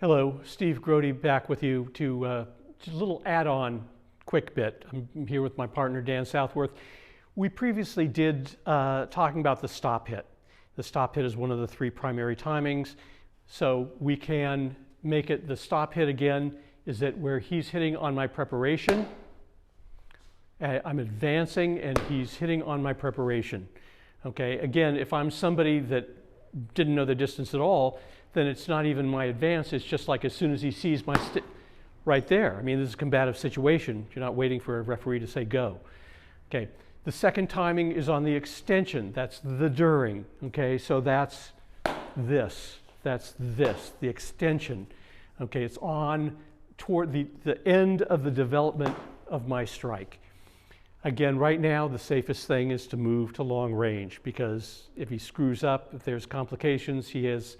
Hello, Steve Grody back with you to just a little add-on quick bit. I'm here with my partner Dan Southworth. We previously did talking about the stop hit. The stop hit is one of the three primary timings. So we can make it the stop hit again is that where he's hitting on my preparation, I'm advancing and he's hitting on my preparation. Okay, again, if I'm somebody that didn't know the distance at all, then it's not even my advance, it's just like as soon as he sees my right there. I mean, this is a combative situation. You're not waiting for a referee to say go. Okay, the second timing is on the extension. That's the during. Okay, so that's this, the extension. Okay, it's on toward the end of the development of my strike. Again, right now, the safest thing is to move to long range because if he screws up, if there's complications, he has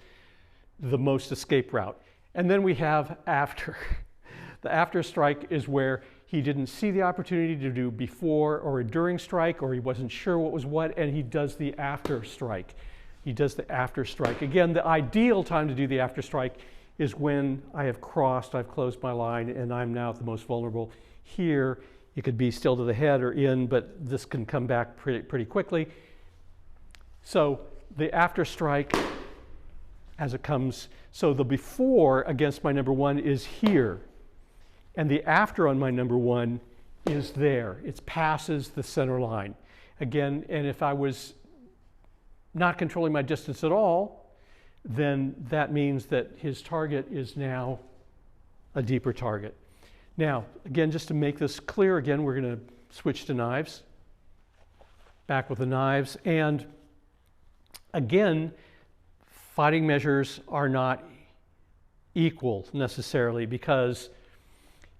the most escape route. And then we have after. The after strike is where he didn't see the opportunity to do before or a during strike, or he wasn't sure what was what, and he does the after strike. He does the after strike. Again, the ideal time to do the after strike is when I have crossed, I've closed my line, and I'm now at the most vulnerable. Here, it could be still to the head or in, but this can come back pretty quickly. So the after strike as it comes, so the before against my number one is here, and the after on my number one is there. It passes the center line. Again, and if I was not controlling my distance at all, then that means that his target is now a deeper target. Now, again, just to make this clear, again, we're going to switch to knives. Back with the knives. And again, fighting measures are not equal necessarily, because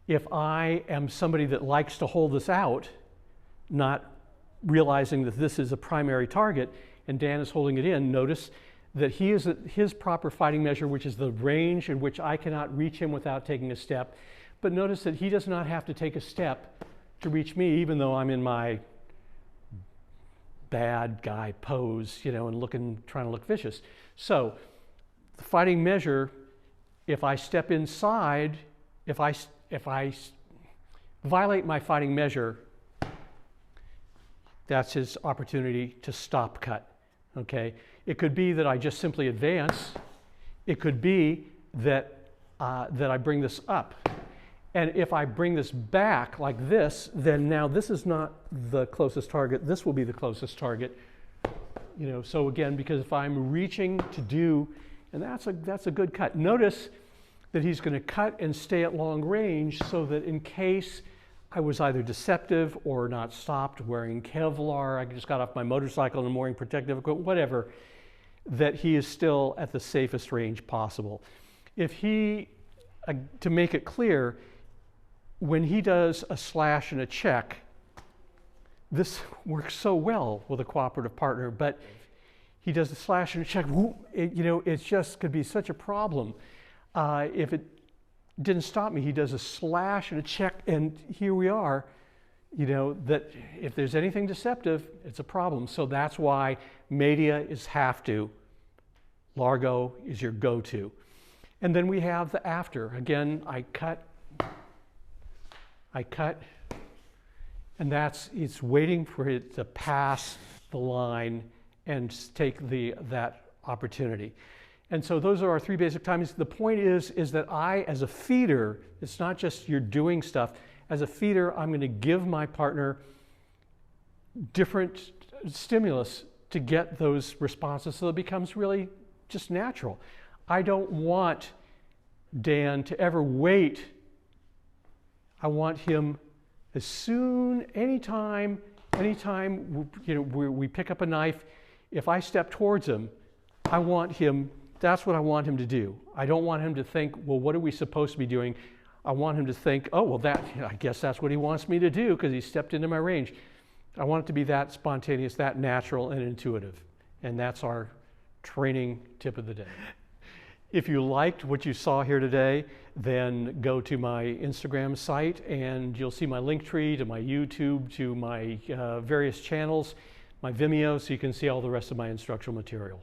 if I am somebody that likes to hold this out, not realizing that this is a primary target, and Dan is holding it in, notice that he is at his proper fighting measure, which is the range in which I cannot reach him without taking a step. But notice that he does not have to take a step to reach me, even though I'm in my bad guy pose, you know, and trying to look vicious. So the fighting measure, if I step inside, if I violate my fighting measure, that's his opportunity to stop cut. Okay, it could be that I just simply advance. It could be that that I bring this up. And if I bring this back like this, then now this is not the closest target. This will be the closest target. You know, so again, because if I'm reaching to do, and that's a good cut. Notice that he's going to cut and stay at long range so that in case I was either deceptive or not stopped, wearing Kevlar, I just got off my motorcycle and I'm wearing protective equipment, whatever, that he is still at the safest range possible. If he, to make it clear, when he does a slash and a check, this works so well with a cooperative partner, but he does a slash and a check, you know, it just could be such a problem. If it didn't stop me, he does a slash and a check, and here we are, you know, that if there's anything deceptive, it's a problem. So that's why media is have to, Largo is your go-to. And then we have the after. Again, I cut, and it's waiting for it to pass the line and take that opportunity. And so those are our three basic timings. The point is that I, as a feeder, it's not just you're doing stuff. As a feeder, I'm going to give my partner different stimulus to get those responses so it becomes really just natural. I don't want Dan to ever wait. I want him as soon, anytime, you know, we pick up a knife, if I step towards him, I want him, that's what I want him to do. I don't want him to think, well, what are we supposed to be doing? I want him to think, oh, well, I guess that's what he wants me to do because he stepped into my range. I want it to be that spontaneous, that natural and intuitive. And that's our training tip of the day. If you liked what you saw here today, then go to my Instagram site and you'll see my link tree to my YouTube, to my various channels, my Vimeo, so you can see all the rest of my instructional material.